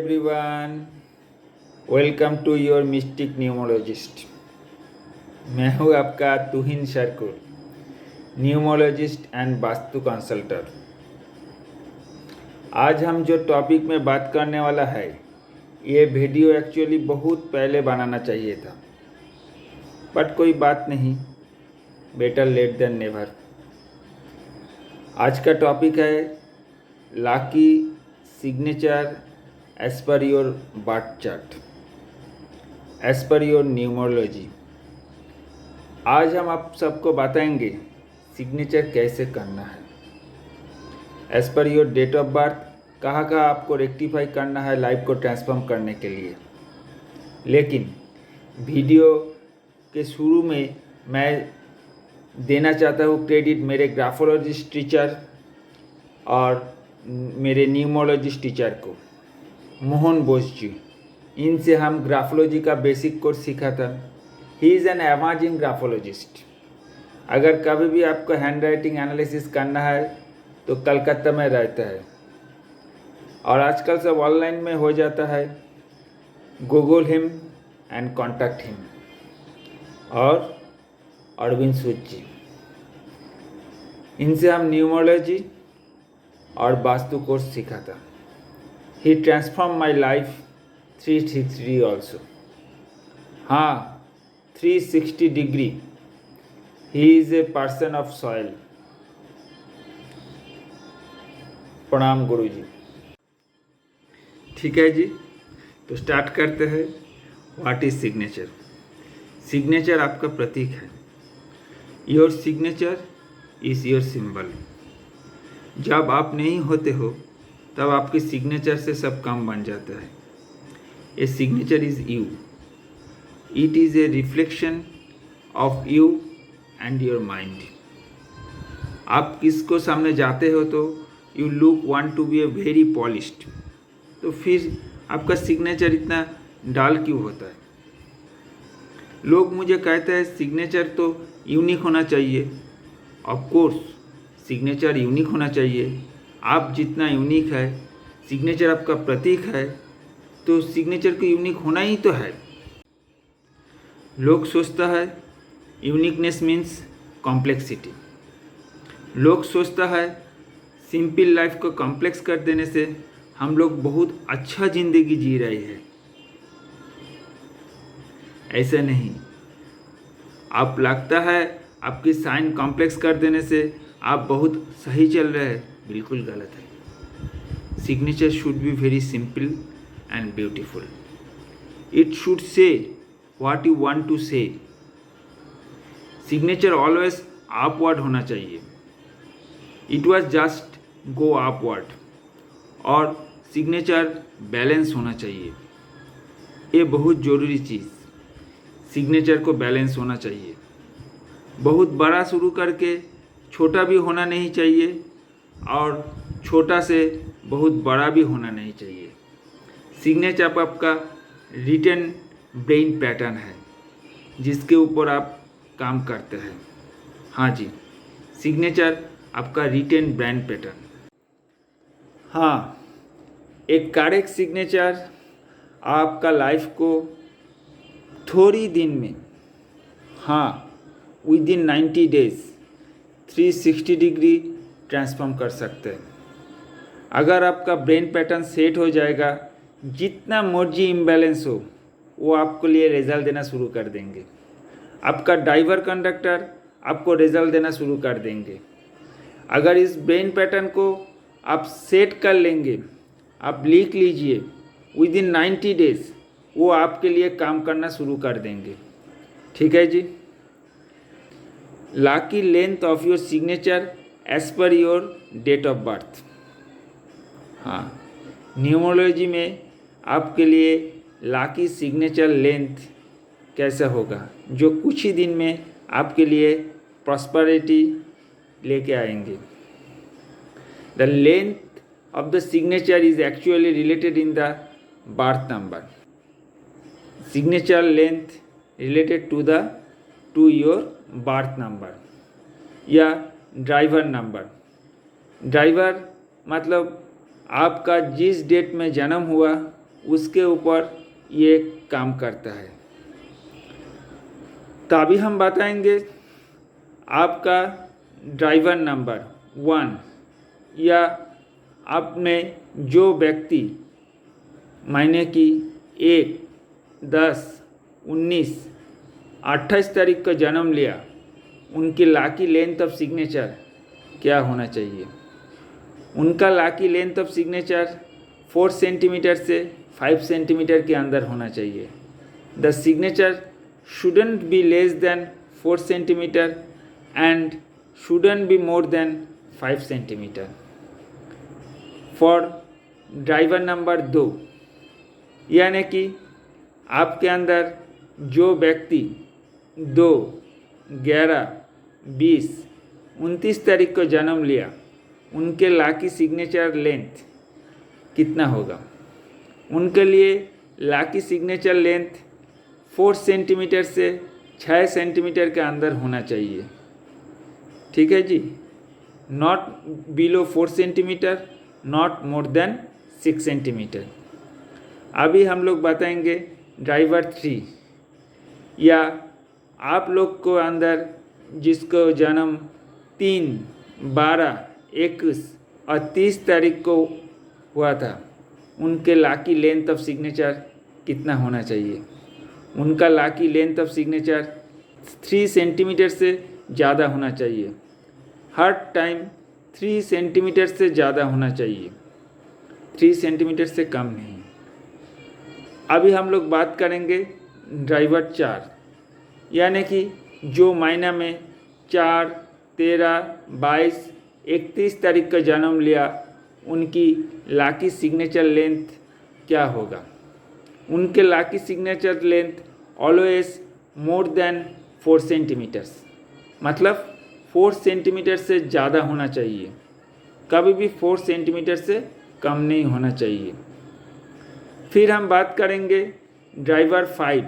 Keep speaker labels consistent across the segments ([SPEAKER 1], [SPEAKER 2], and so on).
[SPEAKER 1] Everyone, welcome to your mystic numerologist. मैं हूँ आपका Tuhin Sharkur, numerologist and Vastu consultant. आज हम जो टॉपिक में बात करने वाला है, ये वीडियो एक्चुअली बहुत पहले बनाना चाहिए था, बट कोई बात नहीं, बेटर लेट देन नेवर। आज का टॉपिक है lucky signature as per your birth chart, as per your numerology. आज हम आप सबको बताएंगे सिग्नेचर कैसे करना है as per your date of birth, कहाँ आपको रेक्टिफाई करना है लाइफ को ट्रांसफॉर्म करने के लिए। लेकिन वीडियो के शुरू में मैं देना चाहता हूँ क्रेडिट मेरे ग्राफोलॉजिस्ट टीचर और मेरे न्यूमरोलॉजिस्ट टीचर को, मोहन बोस जी। इनसे हम ग्राफोलॉजी का बेसिक कोर्स सीखा था। He is an amazing graphologist. अगर कभी भी आपको हैंड राइटिंग एनालिसिस करना है तो कलकत्ता में रहता है, और आजकल सब ऑनलाइन में हो जाता है। Google him and contact him. और अरविंद सूद जी, इनसे हम न्यूमरोलॉजी और वास्तु कोर्स सीखा था। He transformed my life 360 also. हाँ, 360 degree. He is a person of soil. प्रणाम गुरु जी। ठीक है जी, तो स्टार्ट करते हैं। What is signature? सिग्नेचर आपका प्रतीक है। Your signature is your symbol. जब आप नहीं होते हो तब आपके सिग्नेचर से सब काम बन जाता है। A signature is you. It is a reflection of you and your mind. आप किसको सामने जाते हो तो you look want to be a very polished, तो फिर आपका सिग्नेचर इतना डाल क्यों होता है? लोग मुझे कहते हैं सिग्नेचर तो यूनिक होना चाहिए। ऑफ कोर्स सिग्नेचर यूनिक होना चाहिए। आप जितना यूनिक है, सिग्नेचर आपका प्रतीक है, तो सिग्नेचर को यूनिक होना ही तो है। लोग सोचता है यूनिकनेस मीन्स कॉम्प्लेक्सिटी। लोग सोचता है सिंपल लाइफ को कॉम्प्लेक्स कर देने से हम लोग बहुत अच्छा ज़िंदगी जी रहे हैं। ऐसा नहीं। आप लगता है आपकी साइन कॉम्प्लेक्स कर देने से आप बहुत सही चल रहे हैं, बिल्कुल गलत है। Signature should be very simple and beautiful. It should say what you want to say. Signature always upward होना चाहिए। It was just go upward. और सिग्नेचर बैलेंस होना चाहिए। ये बहुत ज़रूरी चीज़, सिग्नेचर को बैलेंस होना चाहिए। बहुत बड़ा शुरू करके छोटा भी होना नहीं चाहिए, और छोटा से बहुत बड़ा भी होना नहीं चाहिए। सिग्नेचर आपका रिटन ब्रेन पैटर्न है जिसके ऊपर आप काम करते हैं। हाँ जी, सिग्नेचर आपका रिटन ब्रेन पैटर्न। हाँ, एक करेक्ट सिग्नेचर आपका लाइफ को थोड़ी दिन में, हाँ with in 90 days 360 degree transform कर सकते हैं। अगर आपका ब्रेन पैटर्न सेट हो जाएगा, जितना मर्जी इम्बैलेंस हो वो आपको लिए रिजल्ट देना शुरू कर देंगे। आपका ड्राइवर कंडक्टर आपको रिजल्ट देना शुरू कर देंगे। अगर इस ब्रेन पैटर्न को आप सेट कर लेंगे, आप लिख लीजिए, विद इन 90 डेज वो आपके लिए काम करना शुरू कर देंगे। ठीक है जी। Lucky length of your signature as per your date of birth. हाँ, न्यूमरोलॉजी में आपके लिए लाकी सिग्नेचर लेंथ कैसे होगा, जो कुछ ही दिन में आपके लिए प्रॉस्पेरिटी लेके आएंगे। The length of the signature is actually related in the birth number. Signature length related to your birth number या ड्राइवर नंबर। ड्राइवर मतलब आपका जिस डेट में जन्म हुआ उसके ऊपर ये काम करता है। तो अभी हम बताएंगे आपका ड्राइवर नंबर 1 या आपने जो व्यक्ति महीने की 1, 10, 19, 28 तारीख को जन्म लिया, उनकी लाकी लेंथ ऑफ सिग्नेचर क्या होना चाहिए। उनका lucky length of signature 4 centimetre से 5 सेंटीमीटर के अंदर होना चाहिए। The signature shouldn't be less than 4 centimeter and shouldn't be more than 5 centimeter. For driver number 2, यानी कि आपके अंदर जो व्यक्ति 2, 11, 20, 29 तारीख को जन्म लिया, उनके लाकी सिग्नेचर लेंथ कितना होगा। उनके लिए लाकी सिग्नेचर लेंथ 4 सेंटीमीटर से 6 सेंटीमीटर के अंदर होना चाहिए। ठीक है जी, not below 4 centimetre, not more than 6 centimetre. अभी हम लोग बताएंगे ड्राइवर 3, या आप लोग को अंदर जिसको जन्म 3, 12, 21 और 30 तारीख को हुआ था, उनके लाकी लेंथ ऑफ सिग्नेचर कितना होना चाहिए। उनका lucky length of signature 3 centimetre से ज़्यादा होना चाहिए। हर टाइम 3 सेंटीमीटर से ज़्यादा होना चाहिए, 3 सेंटीमीटर से कम नहीं। अभी हम लोग बात करेंगे ड्राइवर 4, यानी कि जो महीना में 4, 13, 22, 31 तारीख का जन्म लिया, उनकी लाकी सिग्नेचर लेंथ क्या होगा। उनके lucky signature length always more than 4 centimetres, मतलब 4 सेंटीमीटर से ज़्यादा होना चाहिए, कभी भी 4 सेंटीमीटर से कम नहीं होना चाहिए। फिर हम बात करेंगे ड्राइवर 5,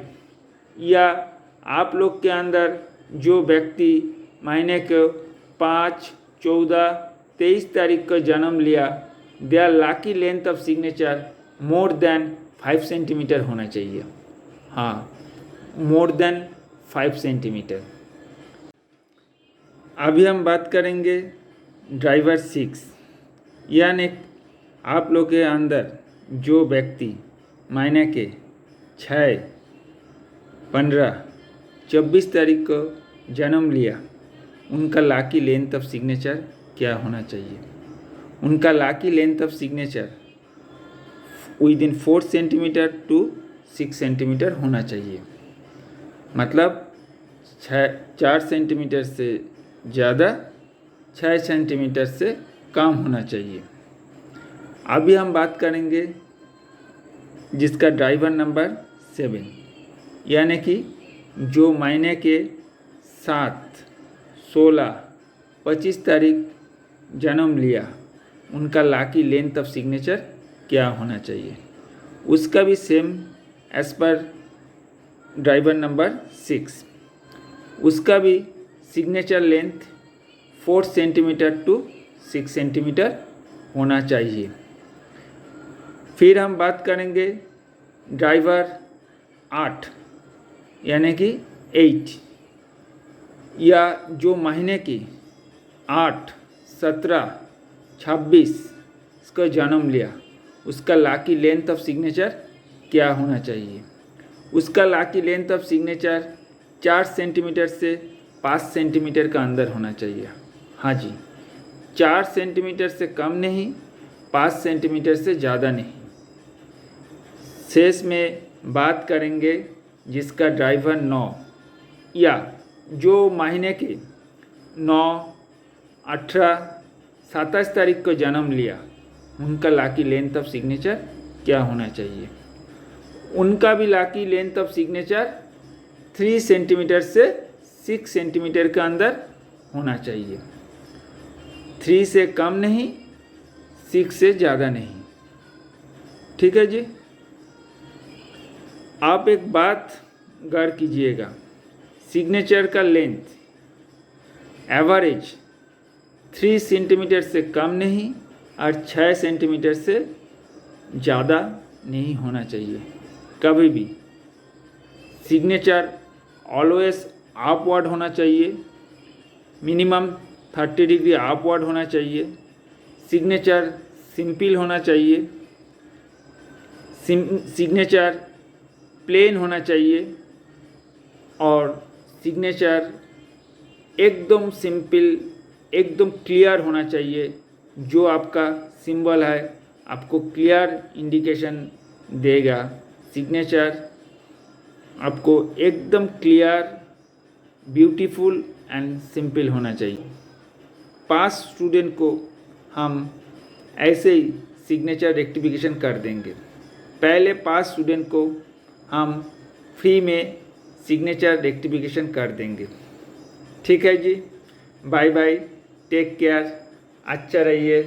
[SPEAKER 1] या आप लोग के अंदर जो व्यक्ति महीने को 5, 14, 23 तारीख को जन्म लिया, their lucky length of signature more than 5 centimetre होना चाहिए। हाँ, मोर देन 5 सेंटीमीटर। अभी हम बात करेंगे ड्राइवर 6, यानी आप लोग के अंदर जो व्यक्ति महीने के 6, 15, 24 तारीख को जन्म लिया, उनका लाकी लेंथ ऑफ सिग्नेचर क्या होना चाहिए। उनका lucky length of signature within 4 centimetre to 6 centimetre होना चाहिए, मतलब 4 सेंटीमीटर से ज़्यादा, 6 सेंटीमीटर से कम होना चाहिए। अभी हम बात करेंगे जिसका ड्राइवर नंबर 7, यानी कि जो महीने के 7, 16, 25 तारीख जन्म लिया, उनका लाकी लेंथ ऑफ सिग्नेचर क्या होना चाहिए। उसका भी same as per driver number 6, उसका भी signature length 4 centimetre to 6 centimetre होना चाहिए। फिर हम बात करेंगे ड्राइवर 8, यानी कि 8, या जो महीने की 8, 17, 26 को जन्म लिया, उसका लाकी लेंथ ऑफ सिग्नेचर क्या होना चाहिए। उसका lucky length of signature 4 centimetre से 5 सेंटीमीटर का अंदर होना चाहिए। हाँ जी, 4 सेंटीमीटर से कम नहीं, 5 सेंटीमीटर से ज़्यादा नहीं। शेष में बात करेंगे जिसका ड्राइवर 9, या जो महीने के 9, 18, 27 तारीख को जन्म लिया, उनका लाकी लेंथ ऑफ सिग्नेचर क्या होना चाहिए। उनका भी lucky length of signature 3 centimetre से 6 सेंटीमीटर के अंदर होना चाहिए, 3 से कम नहीं, 6 से ज़्यादा नहीं। ठीक है जी। आप एक बात गौर कीजिएगा, सिग्नेचर का लेंथ एवरेज 3 सेंटीमीटर से कम नहीं और 6 सेंटीमीटर से ज़्यादा नहीं होना चाहिए कभी भी। सिग्नेचर ऑलवेज अपवर्ड होना चाहिए, मिनिमम 30 डिग्री अपवर्ड होना चाहिए। सिग्नेचर सिंपल होना चाहिए, सिग्नेचर प्लेन होना चाहिए और सिग्नेचर एकदम सिंपल, एकदम क्लियर होना चाहिए। जो आपका सिंबल है आपको क्लियर इंडिकेशन देगा। सिग्नेचर आपको एकदम क्लियर, ब्यूटीफुल एंड सिंपल होना चाहिए। पास स्टूडेंट को हम ऐसे ही सिग्नेचर रेक्टिफिकेशन कर देंगे। पहले पास स्टूडेंट को हम फ्री में सिग्नेचर रेक्टिफिकेशन कर देंगे। ठीक है जी, बाय बाय, टेक केयर, अच्छा रहिए।